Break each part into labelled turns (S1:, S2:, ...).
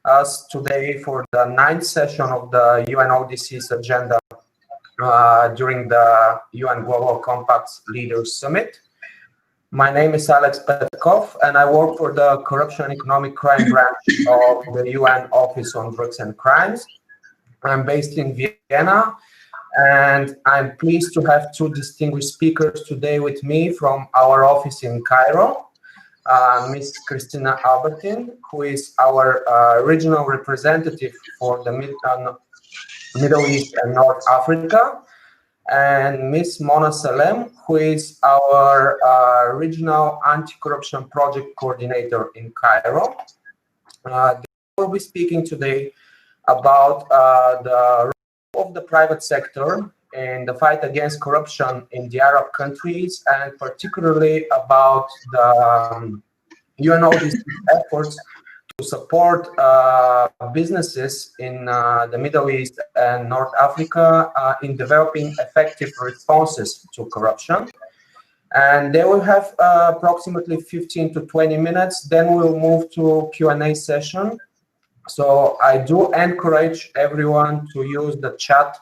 S1: us today for the 9th session of the Unodc's agenda during the UN Global Compact's Leaders Summit. My name is Petkov, and I work for the Corruption and Economic Crime branch of the UN Office on Drugs and Crimes. I'm based in Vienna, and I'm pleased to have two distinguished speakers today with me from our office in Cairo. Ms. Cristina Albertin, who is our regional representative for the Middle East and North Africa, and Ms. Mona Salem, who is our regional anti-corruption project coordinator in Cairo. They will be speaking today about the role of the private sector in the fight against corruption in the Arab countries, and particularly about the UNODC's efforts to support businesses in the Middle East and North Africa in developing effective responses to corruption. And they will have approximately 15 to 20 minutes. Then we'll move to Q&A session. So I do encourage everyone to use the chat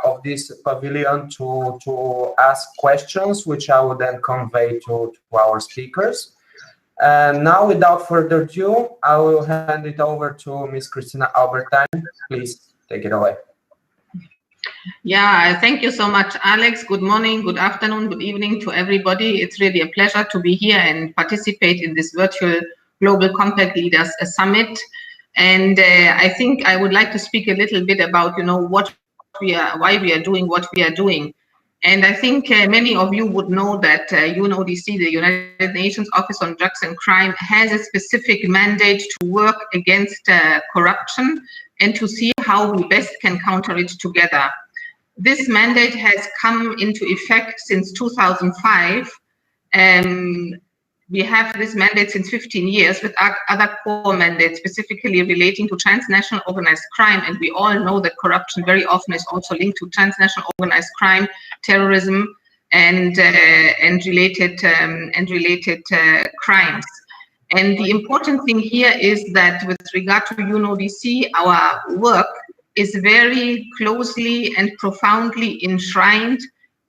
S1: of this pavilion to ask questions, which I will then convey to our speakers. And now, without further ado, I will hand it over to Ms. Cristina Albertin. Please take it away.
S2: Yeah, thank you so much, Alex. Good morning, good afternoon, good evening to everybody. It's really a pleasure to be here and participate in this virtual Global Compact Leaders Summit. And I think I would like to speak a little bit about, why we are doing what we are doing. And I think many of you would know that UNODC, the United Nations Office on Drugs and Crime, has a specific mandate to work against corruption and to see how we best can counter it together. This mandate has come into effect since 2005. We have this mandate since 15 years with other core mandates specifically relating to transnational organized crime. And we all know that corruption very often is also linked to transnational organized crime, terrorism, and related crimes. And the important thing here is that with regard to UNODC, our work is very closely and profoundly enshrined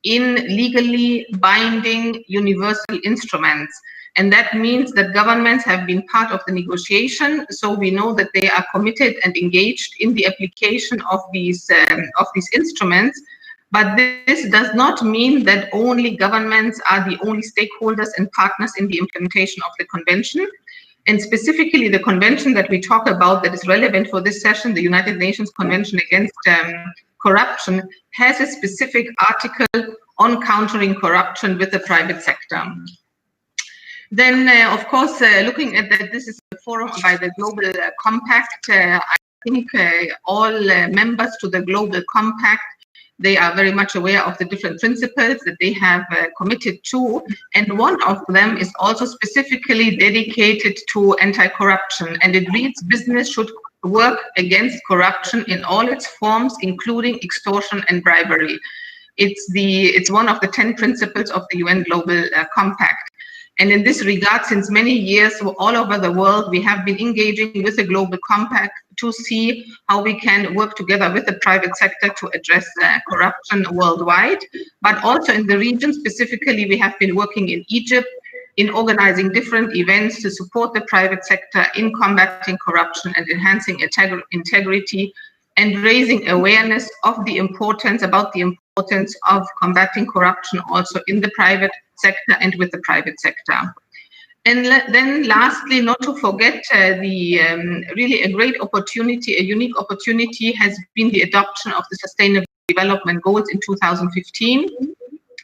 S2: in legally binding universal instruments. And that means that governments have been part of the negotiation, so we know that they are committed and engaged in the application of these instruments. But this does not mean that only governments are the only stakeholders and partners in the implementation of the convention. And specifically, the convention that we talk about that is relevant for this session, the United Nations Convention Against Corruption, has a specific article on countering corruption with the private sector. Then, of course, looking at that, this is a forum by the Global Compact. I think all members to the Global Compact, they are very much aware of the different principles that they have committed to. And one of them is also specifically dedicated to anti-corruption. And it reads, business should work against corruption in all its forms, including extortion and bribery. It's one of the 10 principles of the UN Global Compact. And in this regard, since many years, all over the world, we have been engaging with the Global Compact to see how we can work together with the private sector to address corruption worldwide. But also in the region, specifically, we have been working in Egypt in organizing different events to support the private sector in combating corruption and enhancing integrity and raising awareness of the importance of combating corruption also in the private sector and with the private sector. And then lastly, not to forget really a great opportunity, a unique opportunity has been the adoption of the Sustainable Development Goals in 2015.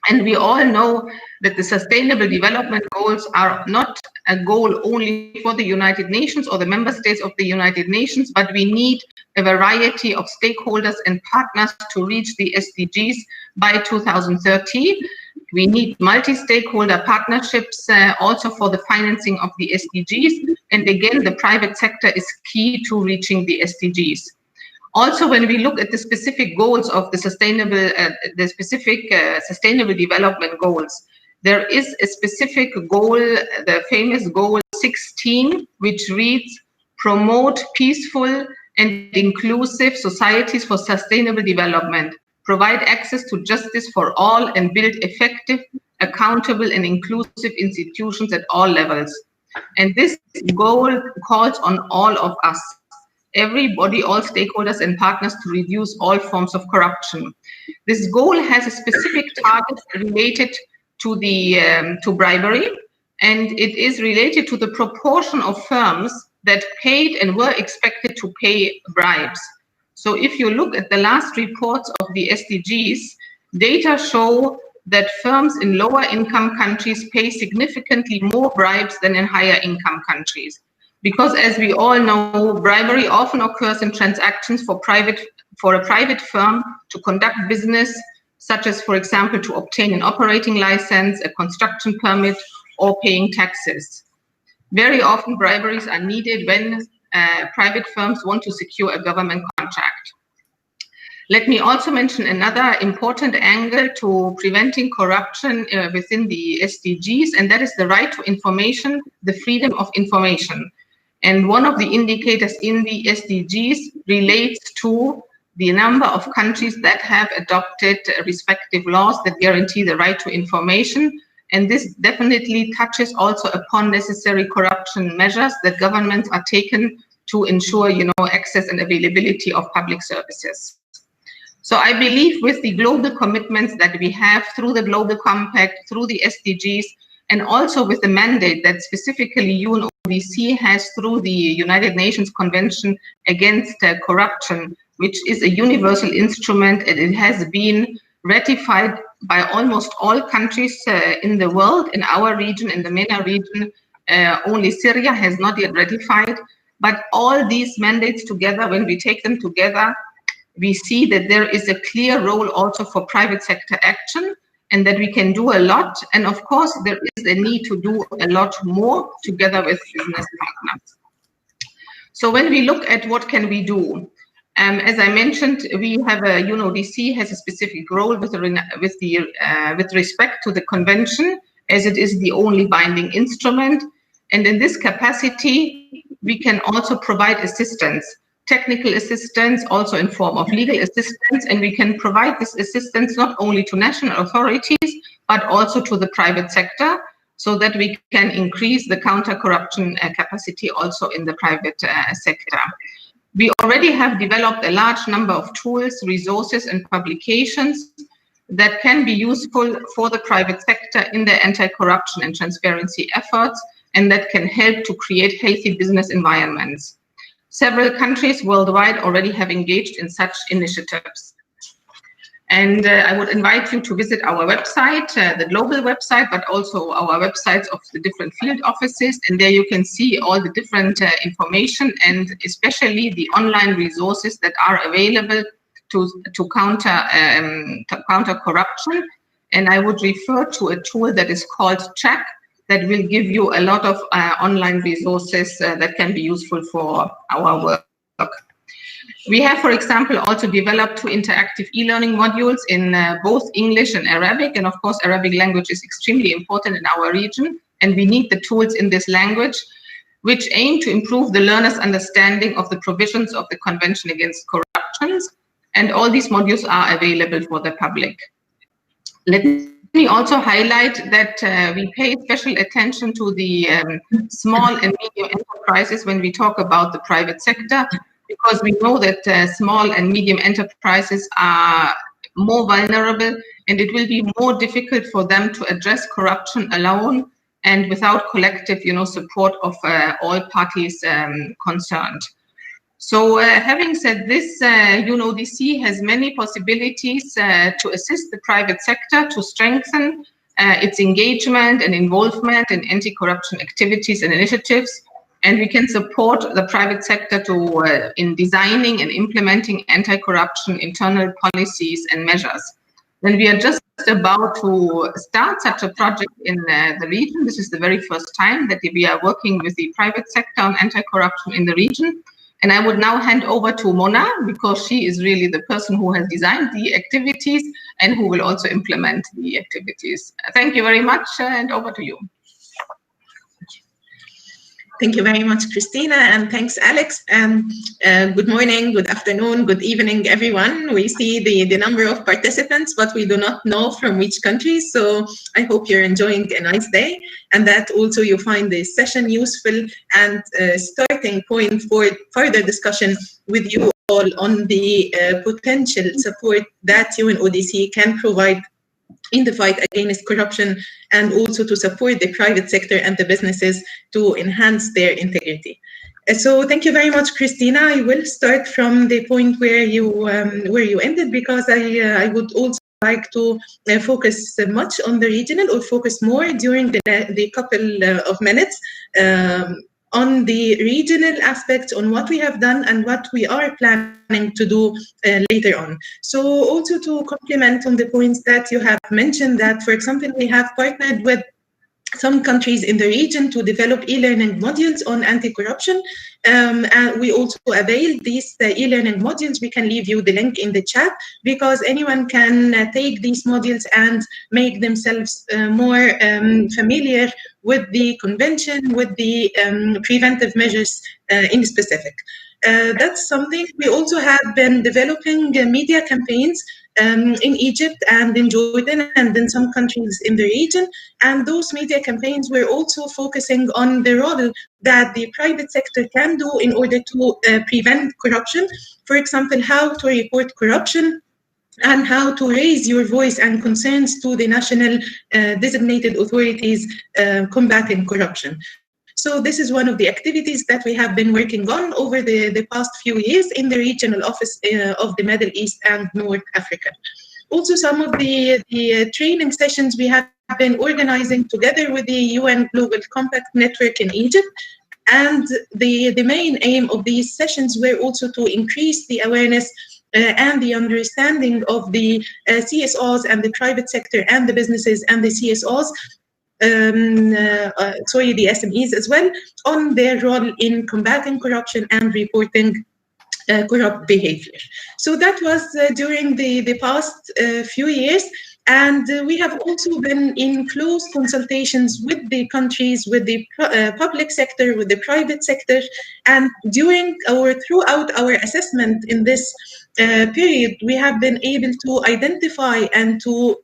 S2: And we all know that the Sustainable Development Goals are not a goal only for the United Nations or the member states of the United Nations, but we need a variety of stakeholders and partners to reach the SDGs by 2030. We need multi-stakeholder partnerships also for the financing of the SDGs. And again, the private sector is key to reaching the SDGs. Also, when we look at the specific goals of the Sustainable Development Goals, there is a specific goal, the famous goal 16, which reads, promote peaceful and inclusive societies for sustainable development, provide access to justice for all, and build effective, accountable, and inclusive institutions at all levels. And this goal calls on all of us, everybody, all stakeholders and partners, to reduce all forms of corruption. This goal has a specific target related to to bribery, and it is related to the proportion of firms that paid and were expected to pay bribes. So if you look at the last reports of the SDGs, data show that firms in lower income countries pay significantly more bribes than in higher income countries. Because as we all know, bribery often occurs in transactions for a private firm to conduct business, such as, for example, to obtain an operating license, a construction permit, or paying taxes. Very often briberies are needed when private firms want to secure a government contract. Let me also mention another important angle to preventing corruption within the SDGs, and that is the right to information, the freedom of information. And one of the indicators in the SDGs relates to the number of countries that have adopted respective laws that guarantee the right to information. And this definitely touches also upon necessary corruption measures that governments are taken to ensure, access and availability of public services. So I believe with the global commitments that we have through the Global Compact, through the SDGs, and also with the mandate that specifically UNODC has through the United Nations Convention Against Corruption, which is a universal instrument, and it has been ratified by almost all countries in the world. In our region, in the MENA region, only Syria has not yet ratified. But all these mandates together, when we take them together, we see that there is a clear role also for private sector action, and that we can do a lot. And of course, there is a need to do a lot more together with business partners. So when we look at what can we do, as I mentioned, we have UNODC has a specific role with respect to the convention, as it is the only binding instrument. And in this capacity, we can also provide assistance, technical assistance, also in form of legal assistance, and we can provide this assistance not only to national authorities, but also to the private sector, so that we can increase the counter-corruption capacity also in the private sector. We already have developed a large number of tools, resources, and publications that can be useful for the private sector in their anti-corruption and transparency efforts, and that can help to create healthy business environments. Several countries worldwide already have engaged in such initiatives. And I would invite you to visit our website, the global website, but also our websites of the different field offices. And there you can see all the different information, and especially the online resources that are available to counter corruption. And I would refer to a tool that is called Check, that will give you a lot of online resources that can be useful for our work. We have, for example, also developed 2 interactive e-learning modules in both English and Arabic. And of course, Arabic language is extremely important in our region, and we need the tools in this language, which aim to improve the learner's understanding of the provisions of the Convention Against Corruption. And all these modules are available for the public. Let me also highlight that we pay special attention to the small and medium enterprises when we talk about the private sector, because we know that small and medium enterprises are more vulnerable, and it will be more difficult for them to address corruption alone and without collective, support of all parties concerned. So having said this, UNODC has many possibilities to assist the private sector to strengthen its engagement and involvement in anti-corruption activities and initiatives. And we can support the private sector in designing and implementing anti-corruption internal policies and measures. When we are just about to start such a project in the region, this is the very first time that we are working with the private sector on anti-corruption in the region. And I would now hand over to Mona, because she is really the person who has designed the activities and who will also implement the activities. Thank you very much, and over to you.
S3: Thank you very much, Cristina, and thanks, Alex. And good morning, good afternoon, good evening, everyone. We see the number of participants, but we do not know from which countries. So I hope you're enjoying a nice day, and that also you find this session useful and starting point for further discussion with you all on the potential support that UNODC can provide in the fight against corruption, and also to support the private sector and the businesses to enhance their integrity. So thank you very much, Cristina. I will start from the point where you ended, because I would also like to focus much on the regional, or focus more during the couple of minutes on the regional aspects, on what we have done and what we are planning to do later on. So also to complement on the points that you have mentioned, that, for example, we have partnered with some countries in the region to develop e-learning modules on anti-corruption. And we also avail these e-learning modules. We can leave you the link in the chat, because anyone can take these modules and make themselves more familiar with the convention, with the preventive measures in specific. That's something. We also have been developing media campaigns in Egypt and in Jordan and in some countries in the region. And those media campaigns were also focusing on the role that the private sector can do in order to prevent corruption. For example, how to report corruption, and how to raise your voice and concerns to the national designated authorities combating corruption. So this is one of the activities that we have been working on over the past few years in the regional office of the Middle East and North Africa. Also, some of the training sessions we have been organizing together with the UN Global Compact Network in Egypt. And the main aim of these sessions were also to increase the awareness and the understanding of the CSOs and the private sector and the businesses and the CSOs, the SMEs as well, on their role in combating corruption and reporting corrupt behavior. So that was during the past few years. And we have also been in close consultations with the countries, with the public sector, with the private sector. And throughout our assessment in this period, we have been able to identify and to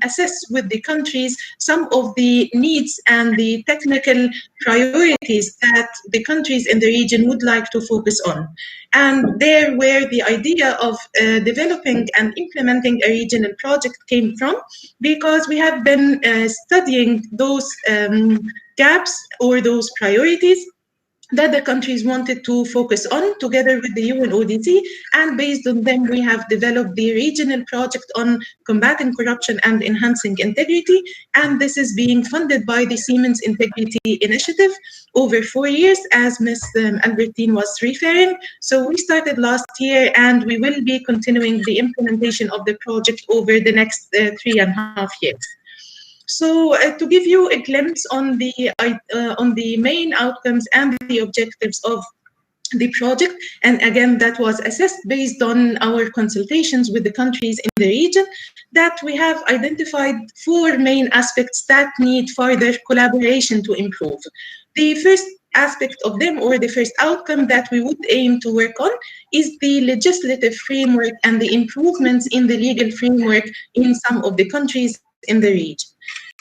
S3: assess with the countries some of the needs and the technical priorities that the countries in the region would like to focus on. And there where the idea of developing and implementing a regional project came from, because we have been studying those gaps or those priorities that the countries wanted to focus on together with the UNODC, and based on them we have developed the regional project on combating corruption and enhancing integrity, and this is being funded by the Siemens Integrity Initiative over 4 years, as Ms. Albertin was referring. So we started last year, and we will be continuing the implementation of the project over the next 3.5 years. So to give you a glimpse on the main outcomes and the objectives of the project, and again that was assessed based on our consultations with the countries in the region, that we have identified 4 main aspects that need further collaboration to improve. The first aspect of them, or the first outcome that we would aim to work on, is the legislative framework and the improvements in the legal framework in some of the countries in the region.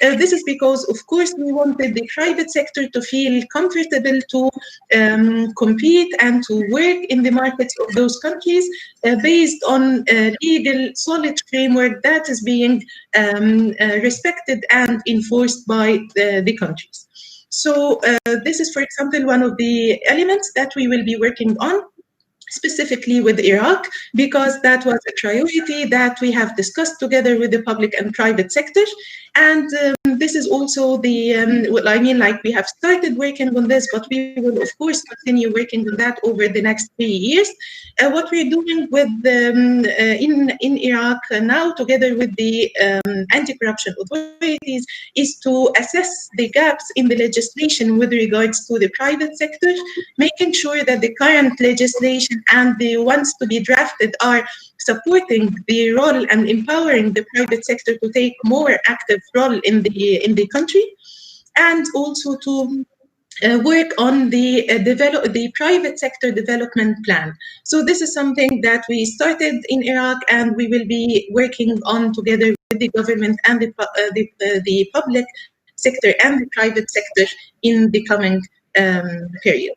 S3: This is because, of course, we wanted the private sector to feel comfortable to compete and to work in the markets of those countries based on a legal, solid framework that is being respected and enforced by the countries. So this is, for example, one of the elements that we will be working on, specifically with Iraq, because that was a priority that we have discussed together with the public and private sector. And this is also we have started working on this, but we will, of course, continue working on that over the next 3 years. What we're doing with in Iraq now, together with the anti-corruption authorities, is to assess the gaps in the legislation with regards to the private sector, making sure that the current legislation and the ones to be drafted are supporting the role and empowering the private sector to take more active role in the country, and also to work on the private sector development plan. So this is something that we started in Iraq, and we will be working on together with the government and the public sector and the private sector in the coming period.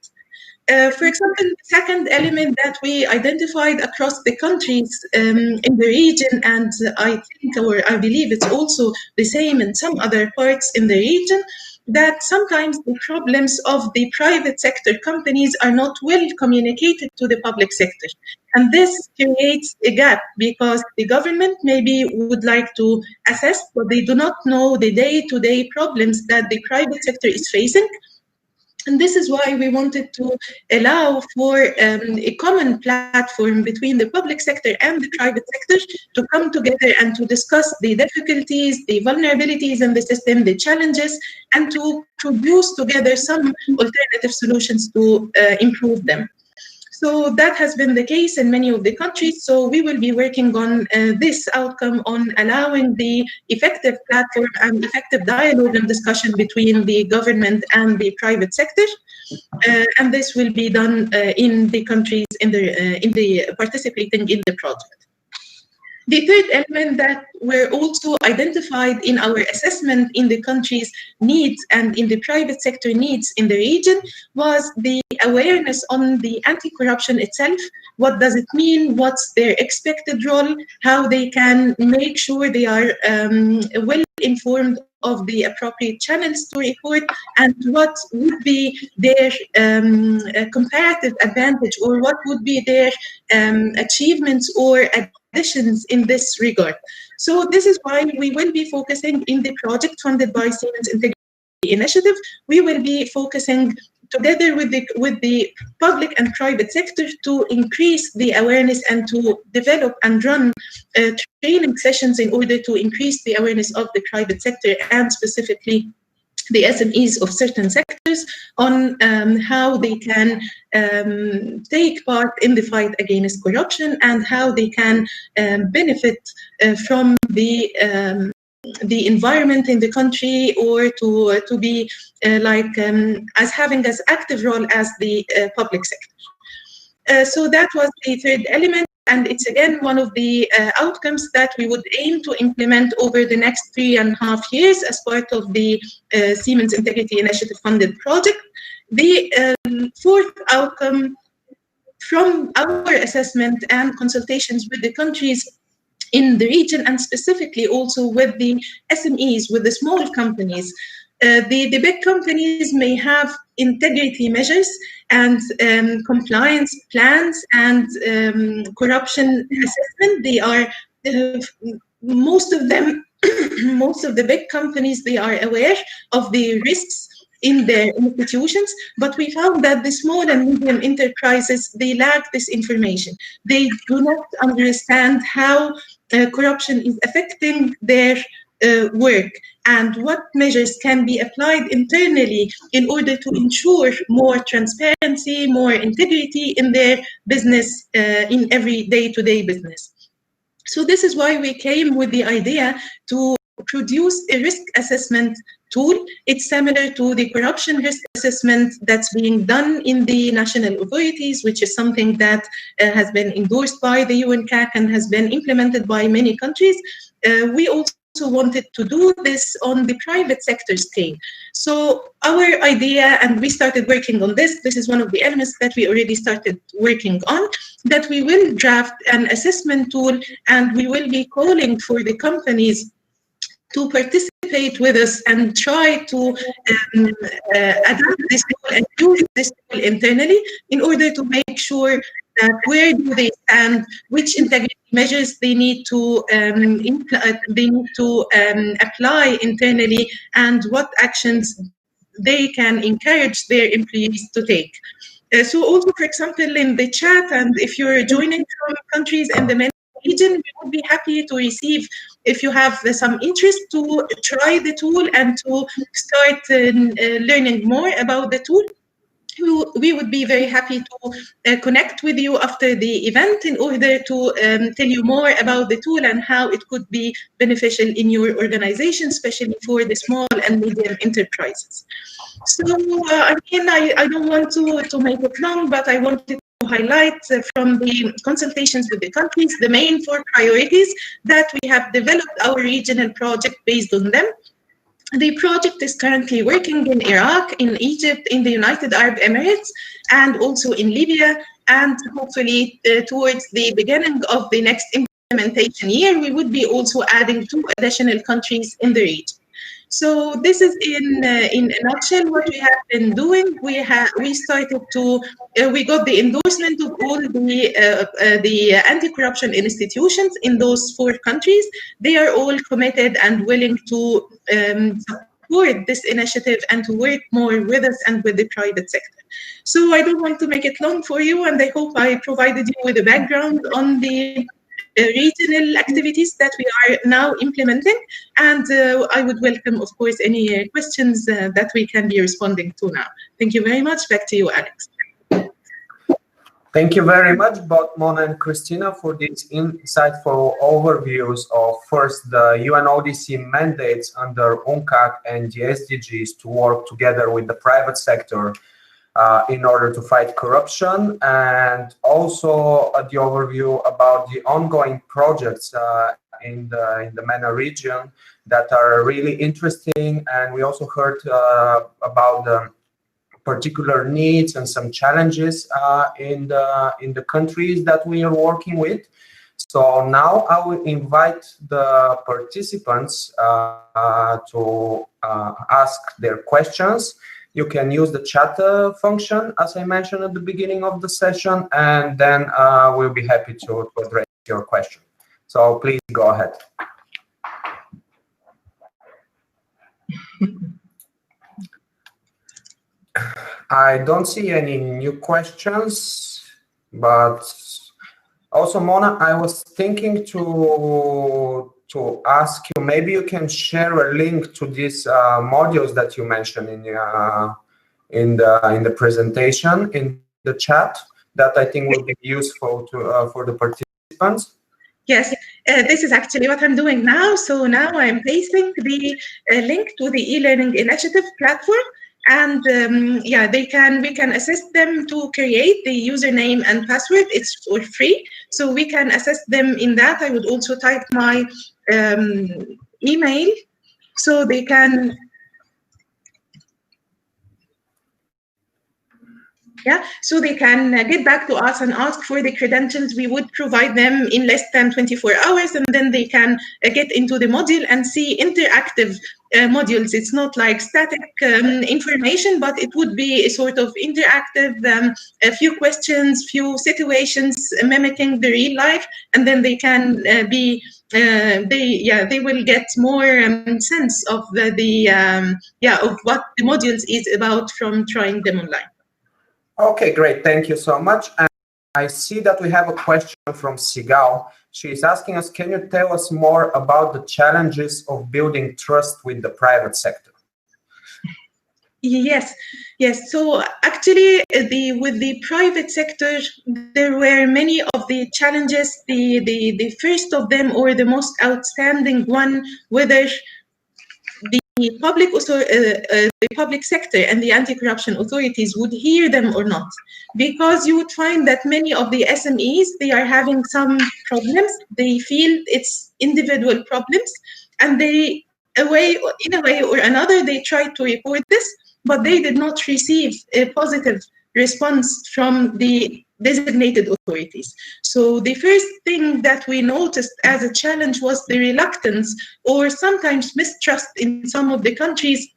S3: For example, the second element that we identified across the countries in the region, and I think, or I believe it's also the same in some other parts in the region, that sometimes the problems of the private sector companies are not well communicated to the public sector. And this creates a gap because the government maybe would like to assess, but they do not know the day-to-day problems that the private sector is facing. And this is why we wanted to allow for a common platform between the public sector and the private sector to come together and to discuss the difficulties, the vulnerabilities in the system, the challenges, and to produce together some alternative solutions to improve them. So that has been the case in many of the countries. So we will be working on this outcome, on allowing the effective platform and effective dialogue and discussion between the government and the private sector. And this will be done in the countries in the participating in the project. The third element that were also identified in our assessment in the country's needs and in the private sector needs in the region was the awareness on the anti-corruption itself. What does it mean? What's their expected role? How they can make sure they are well informed of the appropriate channels to report, and what would be their comparative advantage, or what would be their achievements or additions in this regard. So this is why we will be focusing in the project funded by Siemens Integrity Initiative. We will be focusing together with the public and private sector to increase the awareness and to develop and run training sessions in order to increase the awareness of the private sector and specifically the SMEs of certain sectors on how they can take part in the fight against corruption and how they can benefit from the environment in the country, or to be as having as active role as the public sector. So that was the third element, and it's again one of the outcomes that we would aim to implement over the next 3.5 years as part of the Siemens Integrity Initiative funded project. The fourth outcome from our assessment and consultations with the countries in the region, and specifically also with the SMEs, with the small companies. The big companies may have integrity measures and compliance plans and corruption assessment. They are, most of them, most of the big companies, they are aware of the risks in their institutions, but we found that the small and medium enterprises, they lack this information. They do not understand how corruption is affecting their work and what measures can be applied internally in order to ensure more transparency, more integrity in their business, in every day-to-day business. So this is why we came with the idea to produce a risk assessment tool. It's similar to the corruption risk assessment that's being done in the national authorities, which is something that has been endorsed by the UNCAC and has been implemented by many countries. We also wanted to do this on the private sector scale. So our idea, and we started working on this, this is one of the elements that we already started working on, that we will draft an assessment tool and we will be calling for the companies to participate with us and try to adapt this tool and use this tool internally in order to make sure that where do they stand, which integrity measures they need to apply internally, and what actions they can encourage their employees to take. So also, for example, in the chat, and if you're joining from countries in the region, we would be happy to receive, if you have some interest, to try the tool and to start learning more about the tool. we would be very happy to connect with you after the event in order to tell you more about the tool and how it could be beneficial in your organization, especially for the small and medium enterprises. So again, I don't want to make it long, but I wanted to highlight from the consultations with the countries the main 4 priorities that we have developed our regional project based on them. The project is currently working in Iraq, in Egypt, in the United Arab Emirates, and also in Libya. And hopefully, towards the beginning of the next implementation year, we would be also adding 2 additional countries in the region. So this is in a nutshell what we have been doing. We started to we got the endorsement of all the anti-corruption institutions in those 4 countries. They are all committed and willing to support this initiative and to work more with us and with the private sector. So I don't want to make it long for you, and I hope I provided you with a background on the regional activities that we are now implementing, and I would welcome, of course, any questions that we can be responding to now. Thank you very much. Back to you, Alex.
S1: Thank you very much, both Mona and Cristina, for these insightful overviews of first the UNODC mandates under UNCAC and the SDGs to work together with the private sector in order to fight corruption, and also the overview about the ongoing projects in the MENA region that are really interesting. And we also heard about the particular needs and some challenges in the countries that we are working with. So now I will invite the participants to ask their questions. You can use the chat function, as I mentioned at the beginning of the session, and then we'll be happy to address your question. So please go ahead. I don't see any new questions, but also, Mona, I was thinking to ask you, maybe you can share a link to these modules that you mentioned in the presentation in the chat that I think will be useful for the participants.
S3: Yes, this is actually what I'm doing now. So now I'm pasting the link to the e-learning initiative platform, and yeah, we can assist them to create the username and password. It's for free, so we can assist them in that. I would also type my email so they can. Yeah, so they can get back to us and ask for the credentials. We would provide them in less than 24 hours, and then they can get into the module and see interactive modules. It's not like static information, but it would be a sort of interactive, a few questions, few situations mimicking the real life, and then they can they will get more sense of of what the modules is about from trying them online.
S1: Okay, great. Thank you so much. And I see that we have a question from Sigal. She is asking us, can you tell us more about the challenges of building trust with the private sector?
S3: Yes. So actually, with the private sector, there were many of the challenges. The first of them, or the most outstanding one, whether the public sector and the anti-corruption authorities would hear them or not, because you would find that many of the SMEs, they are having some problems. They feel it's individual problems, and they, in a way or another, they try to report this, but they did not receive a positive response from the designated authorities. So the first thing that we noticed as a challenge was the reluctance or sometimes mistrust in some of the countries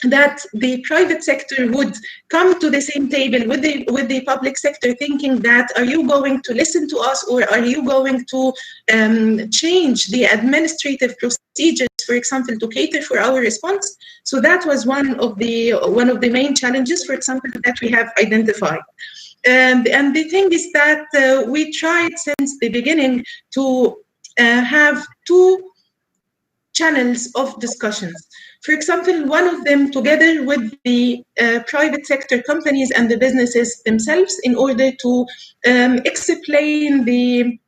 S3: that the private sector would come to the same table with the public sector, thinking that, are you going to listen to us, or are you going to change the administrative procedures, for example, to cater for our response? So that was one of the main challenges, for example, that we have identified. And the thing is that we tried since the beginning to have two channels of discussions. For example, one of them together with the private sector companies and the businesses themselves in order to explain the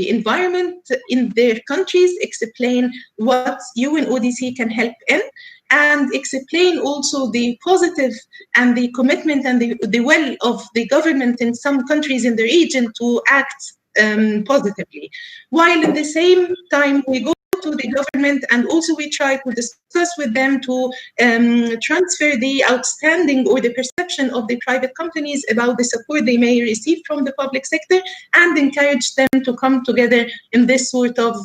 S3: environment in their countries, explain what UNODC can help in, and explain also the positive and the commitment and the will of the government in some countries in the region to act positively. While at the same time, we go to the government and also we try to discuss with them to transfer the outstanding or the perception of the private companies about the support they may receive from the public sector, and encourage them to come together in this sort of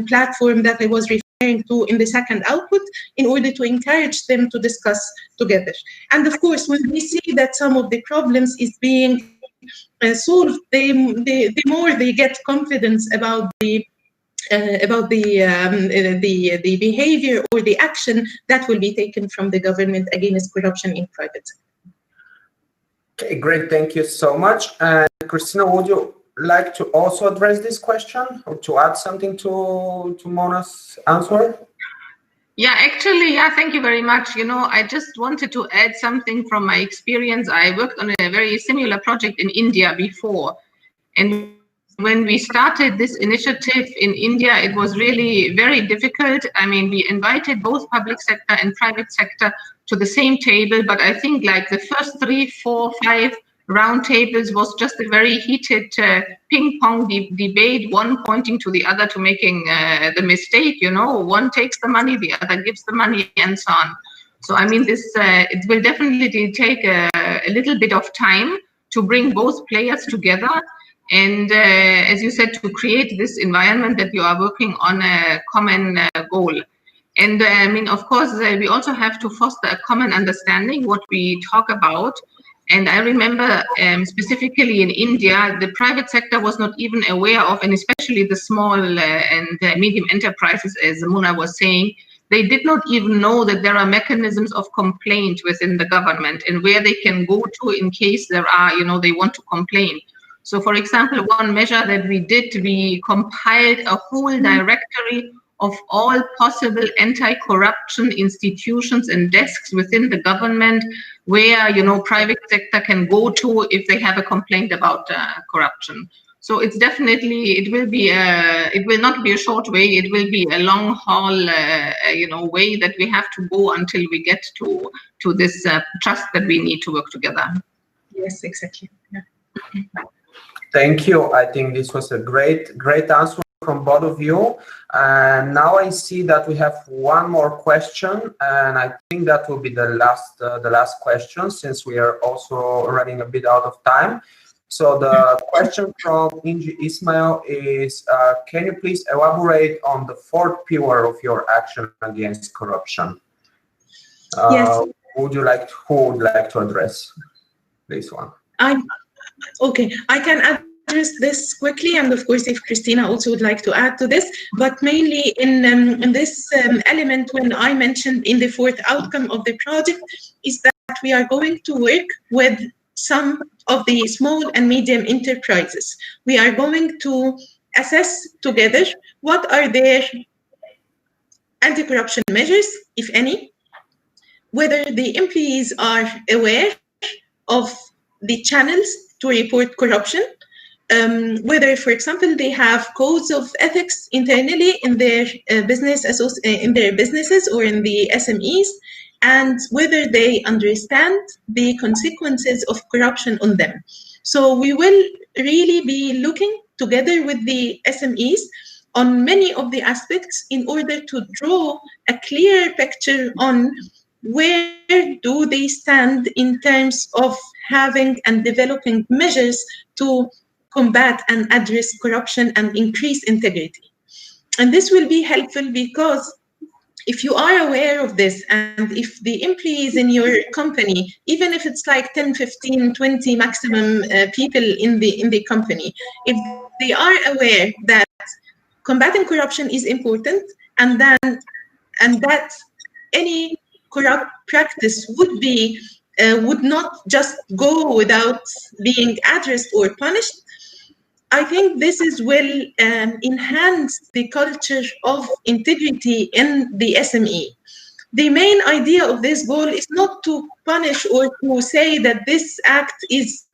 S3: platform that I was referring to in the second output, in order to encourage them to discuss together. And of course, when we see that some of the problems is being solved, the more they get confidence about the behavior or the action that will be taken from the government against corruption in private sector.
S1: Okay, great. Thank you so much. And Cristina, would you like to also address this question or to add something to Mona's answer?
S2: Yeah, actually, yeah, thank you very much. You know, I just wanted to add something from my experience. I worked on a very similar project in India before. And when we started this initiative in India, it was really very difficult. I mean, we invited both public sector and private sector to the same table, but I think like the first 3, 4, 5 round tables was just a very heated ping pong debate, one pointing to the other to making the mistake, you know, one takes the money, the other gives the money, and so on. So, I mean, this it will definitely take a little bit of time to bring both players together. And as you said, to create this environment that you are working on a common goal. And I mean, of course, we also have to foster a common understanding what we talk about. And I remember specifically in India, the private sector was not even aware of, and especially the small and medium enterprises, as Mona was saying, they did not even know that there are mechanisms of complaint within the government and where they can go to in case there are, you know, they want to complain. So, for example, one measure that we did, we compiled a whole directory of all possible anti-corruption institutions and desks within the government where, you know, private sector can go to if they have a complaint about corruption. So it's definitely, it will not be a short way, it will be a long haul, you know, way that we have to go until we get to this trust that we need to work together.
S3: Yes, exactly. Yeah.
S1: Thank you. I think this was a great answer from both of you. And now I see that we have one more question, and I think that will be the last question, since we are also running a bit out of time. So the question from Inji Ismail is, can you please elaborate on the 4th pillar of your action against corruption?
S3: Yes.
S1: Who would like to address this one?
S3: Okay, I can address this quickly, and of course, if Cristina also would like to add to this, but mainly in this element, when I mentioned in the 4th outcome of the project, is that we are going to work with some of the small and medium enterprises. We are going to assess together what are their anti-corruption measures, if any, whether the employees are aware of the channels to report corruption, whether, for example, they have codes of ethics internally in their businesses or in the SMEs, and whether they understand the consequences of corruption on them. So we will really be looking together with the SMEs on many of the aspects in order to draw a clear picture on where do they stand in terms of having and developing measures to combat and address corruption and increase integrity. And this will be helpful because if you are aware of this, and if the employees in your company, even if it's like 10, 15, 20 maximum people in the company, if they are aware that combating corruption is important, and that any corrupt practice would not just go without being addressed or punished, I think this will enhance the culture of integrity in the SME. The main idea of this goal is not to punish or to say that this act is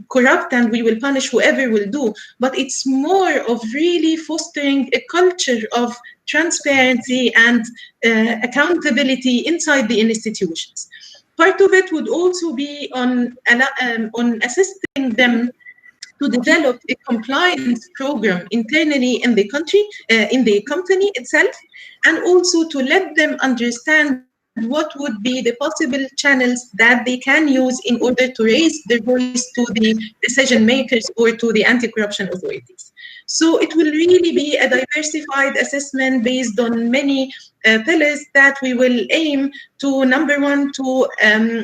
S3: corrupt and we will punish whoever will do, but it's more of really fostering a culture of transparency and accountability inside the institutions. Part of it would also be on assisting them to develop a compliance program internally in the country, in the company itself, and also to let them understand what would be the possible channels that they can use in order to raise their voice to the decision makers or to the anti-corruption authorities. So it will really be a diversified assessment based on many pillars that we will aim to, number one, to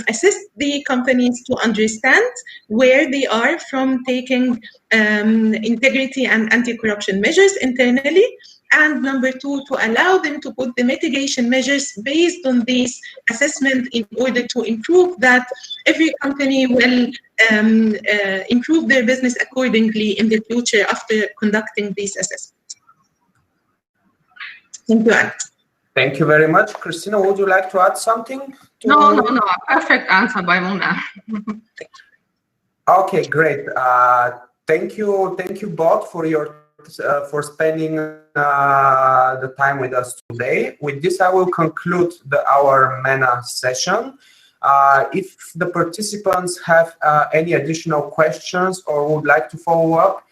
S3: assist the companies to understand where they are from taking integrity and anti-corruption measures internally, and number two, to allow them to put the mitigation measures based on this assessment in order to improve that every company will improve their business accordingly in the future after conducting these assessments. Thank you, Alex.
S1: Thank you very much. Cristina, would you like to add something?
S2: No. Perfect answer by Mona.
S1: Okay, great. Thank you both for your for spending the time with us today. With this, I will conclude our MENA session. If the participants have any additional questions or would like to follow up,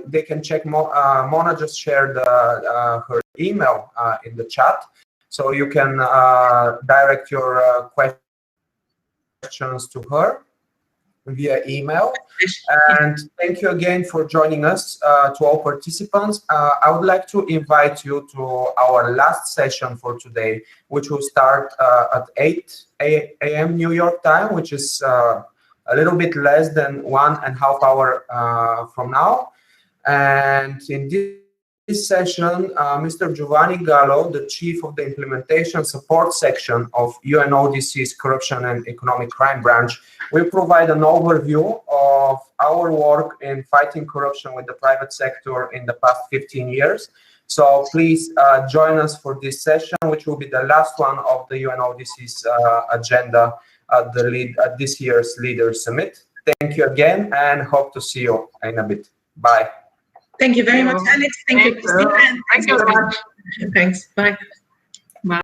S1: they can check. Mona just shared her email in the chat, so you can direct your questions to her via email. And thank you again for joining us. To all participants, I would like to invite you to our last session for today, which will start at 8 a.m. New York time, which is a little bit less than 1.5 hours from now. And in this session, Mr. Giovanni Gallo, the Chief of the Implementation Support Section of UNODC's Corruption and Economic Crime Branch, will provide an overview of our work in fighting corruption with the private sector in the past 15 years. So please join us for this session, which will be the last one of the UNODC's agenda at this year's Leaders Summit. Thank you again, and hope to see you in a bit. Bye.
S3: Thank you very much, Alex. Thank you, Cristina.
S2: Thank you very much.
S3: Thanks. Bye.
S2: Bye.